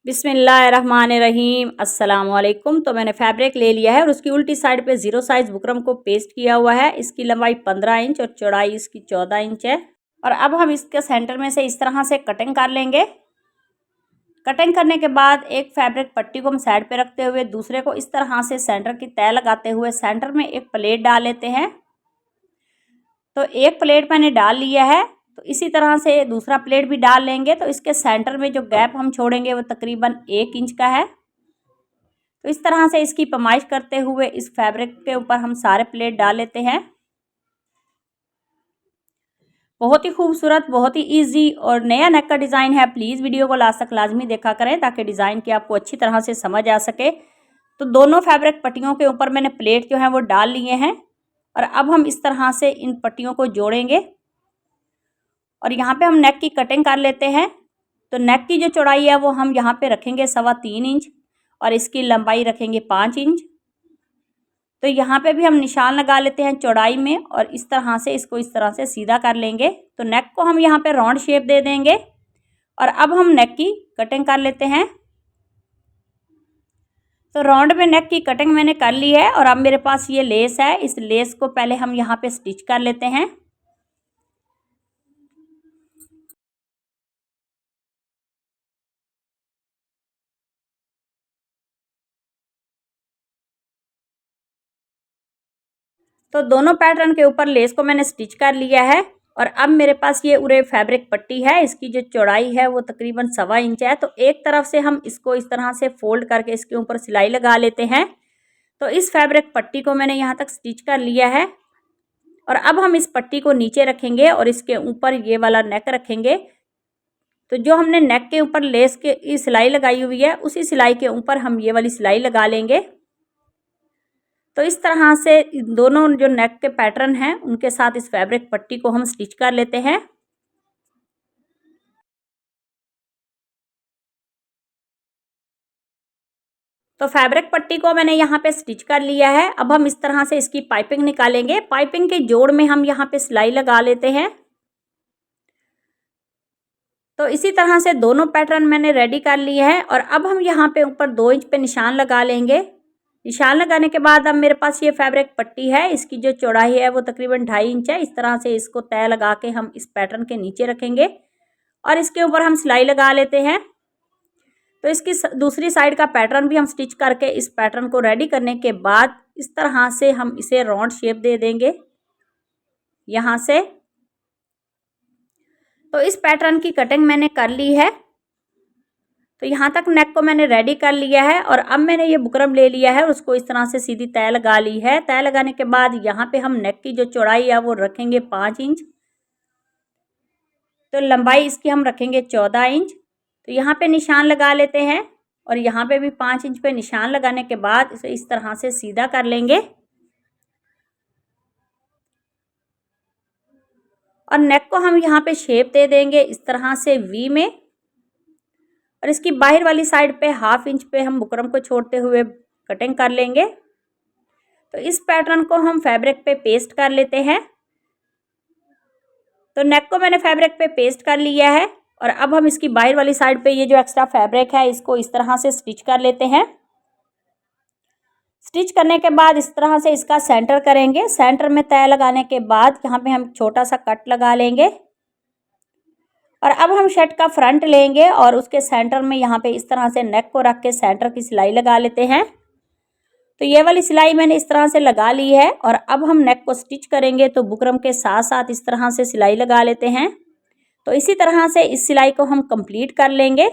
बिस्मिल्लाहिर्रहमानिर्रहीम अस्सलाम वालेकुम। तो मैंने फैब्रिक ले लिया है और उसकी उल्टी साइड पे ज़ीरो साइज़ बुकरम को पेस्ट किया हुआ है। इसकी लंबाई 15 इंच और चौड़ाई इसकी 14 इंच है। और अब हम इसके सेंटर में से इस तरह से कटिंग कर लेंगे। कटिंग करने के बाद एक फैब्रिक पट्टी को हम साइड पे रखते हुए दूसरे को इस तरह से सेंटर की तय लगाते हुए सेंटर में एक प्लेट डाल लेते हैं। तो एक प्लेट मैंने डाल लिया है, तो इसी तरह से दूसरा प्लेट भी डाल लेंगे। तो इसके सेंटर में जो गैप हम छोड़ेंगे वो तकरीबन 1 इंच का है। तो इस तरह से इसकी पैमाइश करते हुए इस फैब्रिक के ऊपर हम सारे प्लेट डाल लेते हैं। बहुत ही खूबसूरत, बहुत ही इजी और नया नेक का डिज़ाइन है। प्लीज़ वीडियो को लास्ट तक लाजमी देखा करें ताकि डिज़ाइन की आपको अच्छी तरह से समझ आ सके। तो दोनों फैब्रिक पट्टियों के ऊपर मैंने प्लेट जो है वो डाल लिए हैं और अब हम इस तरह से इन पट्टियों को जोड़ेंगे और यहाँ पे हम नेक की कटिंग कर लेते हैं। तो नेक की जो चौड़ाई है वो हम यहाँ पे रखेंगे 3.25 इंच और इसकी लंबाई रखेंगे 5 इंच। तो यहाँ पे भी हम निशान लगा लेते हैं चौड़ाई में और इस तरह से इसको इस तरह से सीधा कर लेंगे। तो नेक को हम यहाँ पे राउंड शेप दे देंगे और अब हम नेक की कटिंग कर लेते हैं। तो राउंड में नेक की कटिंग मैंने कर ली है और अब मेरे पास ये लेस है। इस लेस को पहले हम यहाँ पे स्टिच कर लेते हैं। तो दोनों पैटर्न के ऊपर लेस को मैंने स्टिच कर लिया है और अब मेरे पास ये उरे फैब्रिक पट्टी है। इसकी जो चौड़ाई है वो तकरीबन 1.25 इंच है। तो एक तरफ से हम इसको इस तरह से फोल्ड करके इसके ऊपर सिलाई लगा लेते हैं। तो इस फैब्रिक पट्टी को मैंने यहाँ तक स्टिच कर लिया है और अब हम इस पट्टी को नीचे रखेंगे और इसके ऊपर ये वाला नेक रखेंगे। तो जो हमने नेक के ऊपर लेस की सिलाई लगाई हुई है उसी सिलाई के ऊपर हम ये वाली सिलाई लगा लेंगे। तो इस तरह से दोनों जो नेक के पैटर्न हैं उनके साथ इस फैब्रिक पट्टी को हम स्टिच कर लेते हैं। तो फैब्रिक पट्टी को मैंने यहाँ पे स्टिच कर लिया है। अब हम इस तरह से इसकी पाइपिंग निकालेंगे। पाइपिंग के जोड़ में हम यहाँ पे सिलाई लगा लेते हैं। तो इसी तरह से दोनों पैटर्न मैंने रेडी कर लिए हैं और अब हम यहाँ पे ऊपर 2 इंच पे निशान लगा लेंगे। निशान लगाने के बाद अब मेरे पास ये फैब्रिक पट्टी है। इसकी जो चौड़ाई है वो तकरीबन 2.5 इंच है। इस तरह से इसको तय लगा के हम इस पैटर्न के नीचे रखेंगे और इसके ऊपर हम सिलाई लगा लेते हैं। तो इसकी दूसरी साइड का पैटर्न भी हम स्टिच करके इस पैटर्न को रेडी करने के बाद इस तरह से हम इसे राउंड शेप दे देंगे यहाँ से। तो इस पैटर्न की कटिंग मैंने कर ली है। तो यहाँ तक नेक को मैंने रेडी कर लिया है और अब मैंने ये बुकरम ले लिया है और उसको इस तरह से सीधी तय लगा ली है। तय लगाने के बाद यहाँ पे हम नेक की जो चौड़ाई है वो रखेंगे 5 इंच। तो लंबाई इसकी हम रखेंगे 14 इंच। तो यहाँ पे निशान लगा लेते हैं और यहाँ पे भी 5 इंच पे निशान लगाने के बाद इसे इस तरह से सीधा कर लेंगे और नेक को हम यहाँ पे शेप दे देंगे इस तरह से वी में और इसकी बाहर वाली साइड पे 1/2 इंच पे हम बुकरम को छोड़ते हुए कटिंग कर लेंगे। तो इस पैटर्न को हम फैब्रिक पे पेस्ट कर लेते हैं। तो नेक को मैंने फैब्रिक पे पेस्ट कर लिया है और अब हम इसकी बाहर वाली साइड पे ये जो एक्स्ट्रा फैब्रिक है इसको इस तरह से स्टिच कर लेते हैं। स्टिच करने के बाद इस तरह से इसका सेंटर करेंगे। सेंटर में तय लगाने के बाद यहाँ पे हम छोटा सा कट लगा लेंगे और अब हम शर्ट का फ्रंट लेंगे और उसके सेंटर में यहाँ पे इस तरह से नेक को रख के सेंटर की सिलाई लगा लेते हैं। तो ये वाली सिलाई मैंने इस तरह से लगा ली है और अब हम नेक को स्टिच करेंगे। तो बुकरम के साथ साथ इस तरह से सिलाई लगा लेते हैं। तो इसी तरह से इस सिलाई को हम कंप्लीट कर लेंगे।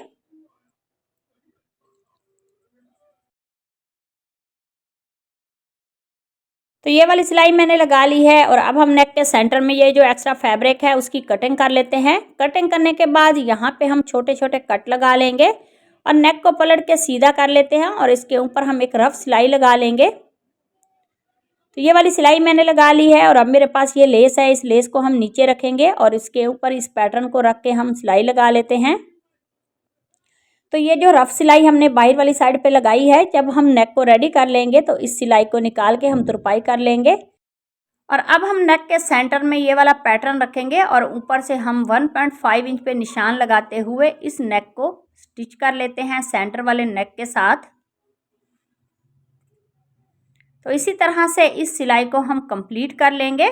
तो ये वाली सिलाई मैंने लगा ली है और अब हम नेक के सेंटर में ये जो एक्स्ट्रा फैब्रिक है उसकी कटिंग कर लेते हैं। कटिंग करने के बाद यहाँ पे हम छोटे छोटे कट लगा लेंगे और नेक को पलट के सीधा कर लेते हैं और इसके ऊपर हम एक रफ सिलाई लगा लेंगे। तो ये वाली सिलाई मैंने लगा ली है और अब मेरे पास ये लेस है। इस लेस को हम नीचे रखेंगे और इसके ऊपर इस पैटर्न को रख के हम सिलाई लगा लेते हैं। तो ये जो रफ सिलाई हमने बाहर वाली साइड पे लगाई है, जब हम नेक को रेडी कर लेंगे तो इस सिलाई को निकाल के हम तुरपाई कर लेंगे और अब हम नेक के सेंटर में ये वाला पैटर्न रखेंगे और ऊपर से हम 1.5 इंच पे निशान लगाते हुए इस नेक को स्टिच कर लेते हैं सेंटर वाले नेक के साथ। तो इसी तरह से इस सिलाई को हम कंप्लीट कर लेंगे।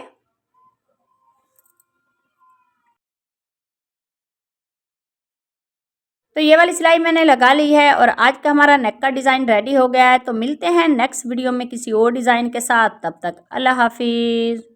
तो ये वाली सिलाई मैंने लगा ली है और आज का हमारा नेक का डिज़ाइन रेडी हो गया है। तो मिलते हैं नेक्स्ट वीडियो में किसी और डिज़ाइन के साथ। तब तक अल्लाह हाफिज़।